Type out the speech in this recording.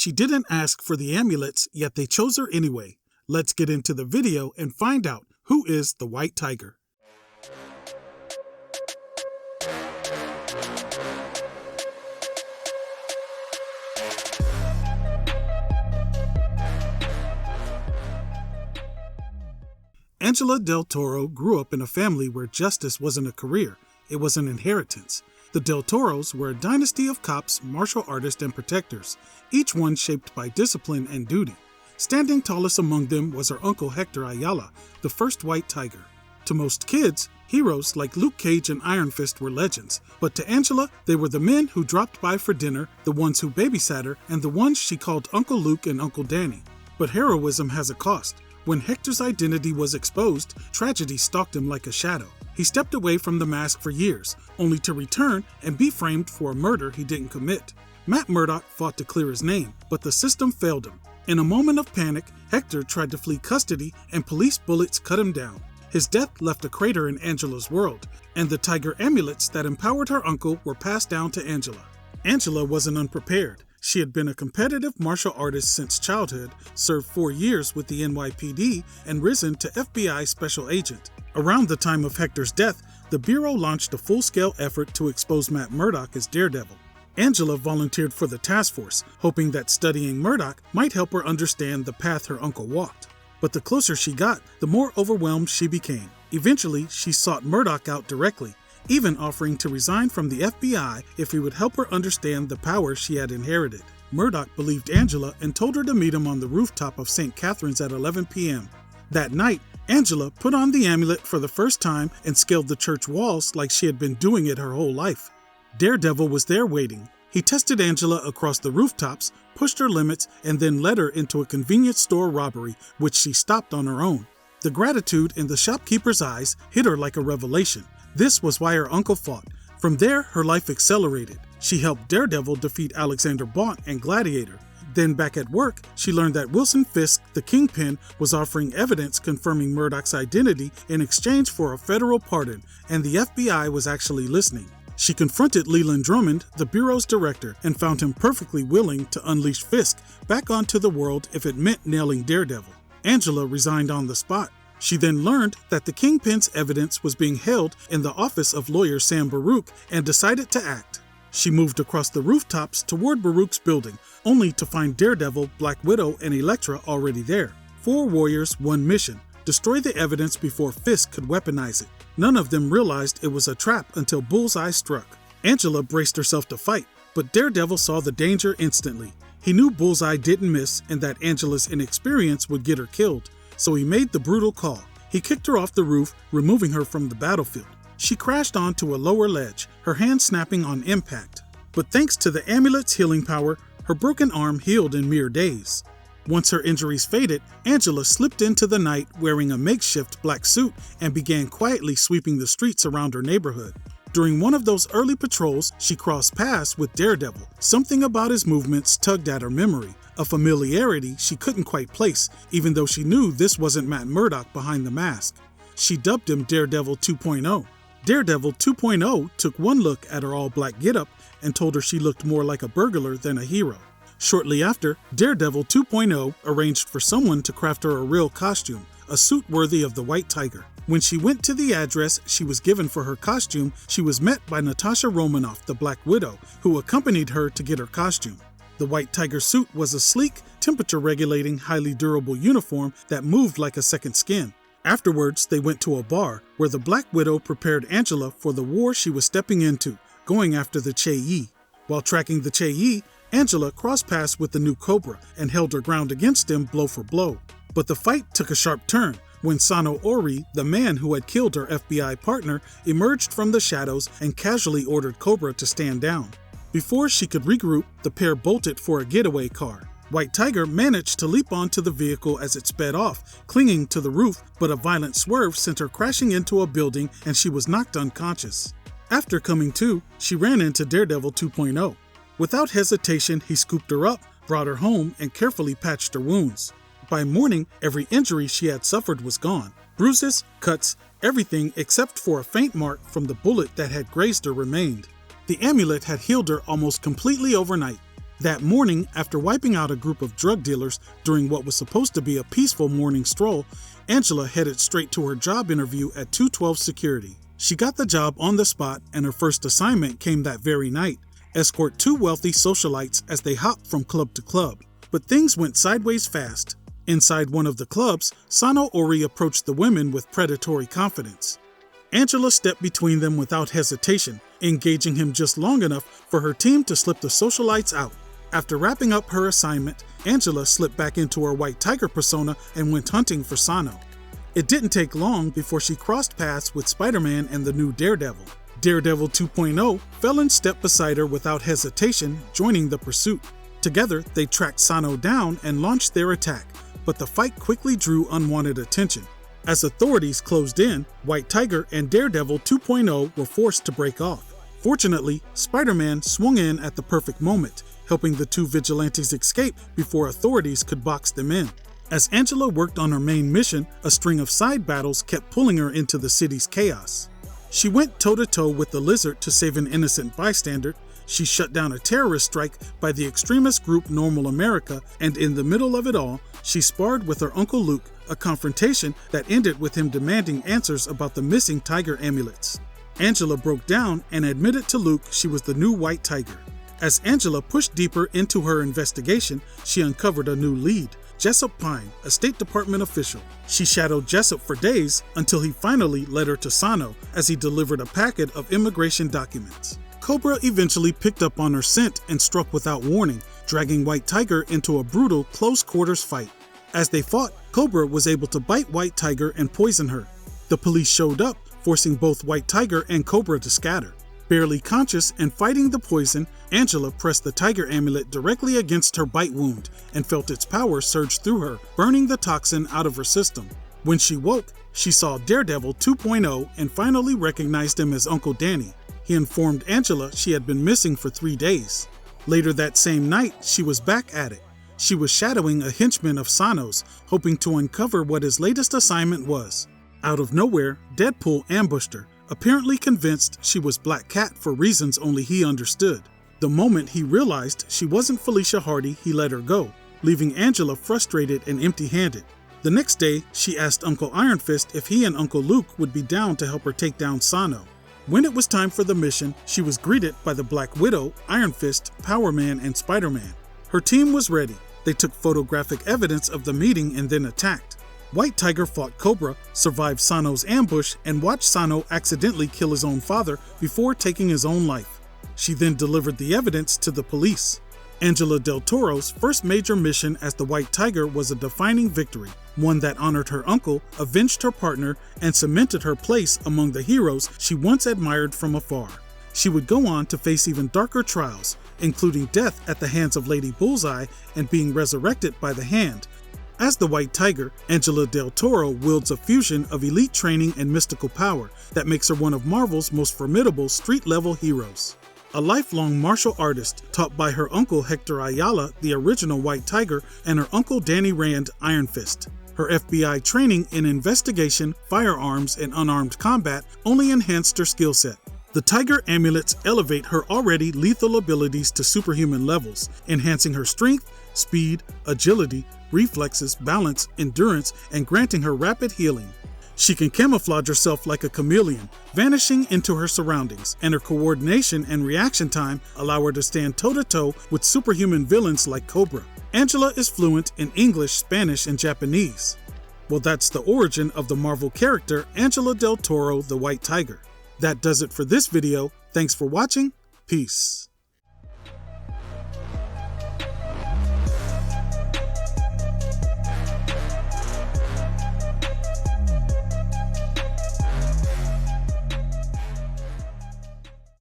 She didn't ask for the amulets, yet they chose her anyway. Let's get into the video and find out who is the White Tiger. Angela Del Toro grew up in a family where justice wasn't a career, it was an inheritance. The Del Toros were a dynasty of cops, martial artists, and protectors, each one shaped by discipline and duty. Standing tallest among them was her uncle Hector Ayala, the first White Tiger. To most kids, heroes like Luke Cage and Iron Fist were legends, but to Angela, they were the men who dropped by for dinner, the ones who babysat her, and the ones she called Uncle Luke and Uncle Danny. But heroism has a cost. When Hector's identity was exposed, tragedy stalked him like a shadow. He stepped away from the mask for years, only to return and be framed for a murder he didn't commit. Matt Murdock fought to clear his name, but the system failed him. In a moment of panic, Hector tried to flee custody and police bullets cut him down. His death left a crater in Angela's world, and the tiger amulets that empowered her uncle were passed down to Angela. Angela wasn't unprepared. She had been a competitive martial artist since childhood, served 4 years with the NYPD, and risen to FBI special agent. Around the time of Hector's death, the Bureau launched a full-scale effort to expose Matt Murdock as Daredevil. Angela volunteered for the task force, hoping that studying Murdock might help her understand the path her uncle walked. But the closer she got, the more overwhelmed she became. Eventually, she sought Murdock out directly, even offering to resign from the FBI if he would help her understand the power she had inherited. Murdock believed Angela and told her to meet him on the rooftop of St. Catherine's at 11 p.m. That night, Angela put on the amulet for the first time and scaled the church walls like she had been doing it her whole life. Daredevil was there waiting. He tested Angela across the rooftops, pushed her limits, and then led her into a convenience store robbery, which she stopped on her own. The gratitude in the shopkeeper's eyes hit her like a revelation. This was why her uncle fought. From there, her life accelerated. She helped Daredevil defeat Alexander Bont and Gladiator. Then back at work, she learned that Wilson Fisk, the Kingpin, was offering evidence confirming Murdock's identity in exchange for a federal pardon, and the FBI was actually listening. She confronted Leland Drummond, the Bureau's director, and found him perfectly willing to unleash Fisk back onto the world if it meant nailing Daredevil. Angela resigned on the spot. She then learned that the Kingpin's evidence was being held in the office of lawyer Sam Baruch and decided to act. She moved across the rooftops toward Baruch's building, only to find Daredevil, Black Widow, and Elektra already there. 4 warriors, 1 mission: destroy the evidence before Fisk could weaponize it. None of them realized it was a trap until Bullseye struck. Angela braced herself to fight, but Daredevil saw the danger instantly. He knew Bullseye didn't miss and that Angela's inexperience would get her killed. So he made the brutal call. He kicked her off the roof, removing her from the battlefield. She crashed onto a lower ledge, her hand snapping on impact. But thanks to the amulet's healing power, her broken arm healed in mere days. Once her injuries faded, Angela slipped into the night wearing a makeshift black suit and began quietly sweeping the streets around her neighborhood. During one of those early patrols, she crossed paths with Daredevil. Something about his movements tugged at her memory. A familiarity she couldn't quite place, even though she knew this wasn't Matt Murdock behind the mask. She dubbed him Daredevil 2.0. Daredevil 2.0 took one look at her all-black getup and told her she looked more like a burglar than a hero. Shortly after, Daredevil 2.0 arranged for someone to craft her a real costume, a suit worthy of the White Tiger. When she went to the address she was given for her costume, she was met by Natasha Romanoff, the Black Widow, who accompanied her to get her costume. The White Tiger suit was a sleek, temperature-regulating, highly durable uniform that moved like a second skin. Afterwards, they went to a bar, where the Black Widow prepared Angela for the war she was stepping into, going after the Che-Yi. While tracking the Che-Yi, Angela crossed paths with the new Cobra and held her ground against him blow for blow. But the fight took a sharp turn when Sano Ori, the man who had killed her FBI partner, emerged from the shadows and casually ordered Cobra to stand down. Before she could regroup, the pair bolted for a getaway car. White Tiger managed to leap onto the vehicle as it sped off, clinging to the roof, but a violent swerve sent her crashing into a building and she was knocked unconscious. After coming to, she ran into Daredevil 2.0. Without hesitation, he scooped her up, brought her home, and carefully patched her wounds. By morning, every injury she had suffered was gone. Bruises, cuts, everything except for a faint mark from the bullet that had grazed her remained. The amulet had healed her almost completely overnight. That morning, after wiping out a group of drug dealers during what was supposed to be a peaceful morning stroll, Angela headed straight to her job interview at 212 Security. She got the job on the spot, and her first assignment came that very night: escort two wealthy socialites as they hopped from club to club. But things went sideways fast. Inside one of the clubs, Sano Ori approached the women with predatory confidence. Angela stepped between them without hesitation, engaging him just long enough for her team to slip the socialites out. After wrapping up her assignment, Angela slipped back into her white tiger persona and went hunting for Sano. It didn't take long before she crossed paths with Spider-Man and the new Daredevil. Daredevil 2.0 fell in step beside her without hesitation, joining the pursuit. Together, they tracked Sano down and launched their attack, but the fight quickly drew unwanted attention. As authorities closed in, White Tiger and Daredevil 2.0 were forced to break off. Fortunately, Spider-Man swung in at the perfect moment, helping the two vigilantes escape before authorities could box them in. As Angela worked on her main mission, a string of side battles kept pulling her into the city's chaos. She went toe-to-toe with the Lizard to save an innocent bystander. She shut down a terrorist strike by the extremist group Normal America, and in the middle of it all, she sparred with her Uncle Luke, a confrontation that ended with him demanding answers about the missing tiger amulets. Angela broke down and admitted to Luke she was the new White Tiger. As Angela pushed deeper into her investigation, she uncovered a new lead: Jessup Pine, a State Department official. She shadowed Jessup for days until he finally led her to Sano as he delivered a packet of immigration documents. Cobra eventually picked up on her scent and struck without warning, dragging White Tiger into a brutal close-quarters fight. As they fought, Cobra was able to bite White Tiger and poison her. The police showed up, forcing both White Tiger and Cobra to scatter. Barely conscious and fighting the poison, Angela pressed the tiger amulet directly against her bite wound and felt its power surge through her, burning the toxin out of her system. When she woke, she saw Daredevil 2.0 and finally recognized him as Uncle Danny. He informed Angela she had been missing for 3 days. Later that same night, she was back at it. She was shadowing a henchman of Sano's, hoping to uncover what his latest assignment was. Out of nowhere, Deadpool ambushed her, apparently convinced she was Black Cat for reasons only he understood. The moment he realized she wasn't Felicia Hardy, he let her go, leaving Angela frustrated and empty-handed. The next day, she asked Uncle Iron Fist if he and Uncle Luke would be down to help her take down Sano. When it was time for the mission, she was greeted by the Black Widow, Iron Fist, Power Man, and Spider-Man. Her team was ready. They took photographic evidence of the meeting and then attacked. White Tiger fought Cobra, survived Sano's ambush, and watched Sano accidentally kill his own father before taking his own life. She then delivered the evidence to the police. Angela Del Toro's first major mission as the White Tiger was a defining victory, one that honored her uncle, avenged her partner, and cemented her place among the heroes she once admired from afar. She would go on to face even darker trials, including death at the hands of Lady Bullseye and being resurrected by the Hand. As the White Tiger, Angela Del Toro wields a fusion of elite training and mystical power that makes her one of Marvel's most formidable street-level heroes. A lifelong martial artist taught by her uncle Hector Ayala, the original White Tiger, and her uncle Danny Rand, Iron Fist. Her FBI training in investigation, firearms, and unarmed combat only enhanced her skill set. The Tiger Amulets elevate her already lethal abilities to superhuman levels, enhancing her strength, speed, agility, reflexes, balance, endurance, and granting her rapid healing. She can camouflage herself like a chameleon, vanishing into her surroundings, and her coordination and reaction time allow her to stand toe-to-toe with superhuman villains like Cobra. Angela is fluent in English, Spanish, and Japanese. Well, that's the origin of the Marvel character Angela Del Toro, the White Tiger. That does it for this video. Thanks for watching. Peace.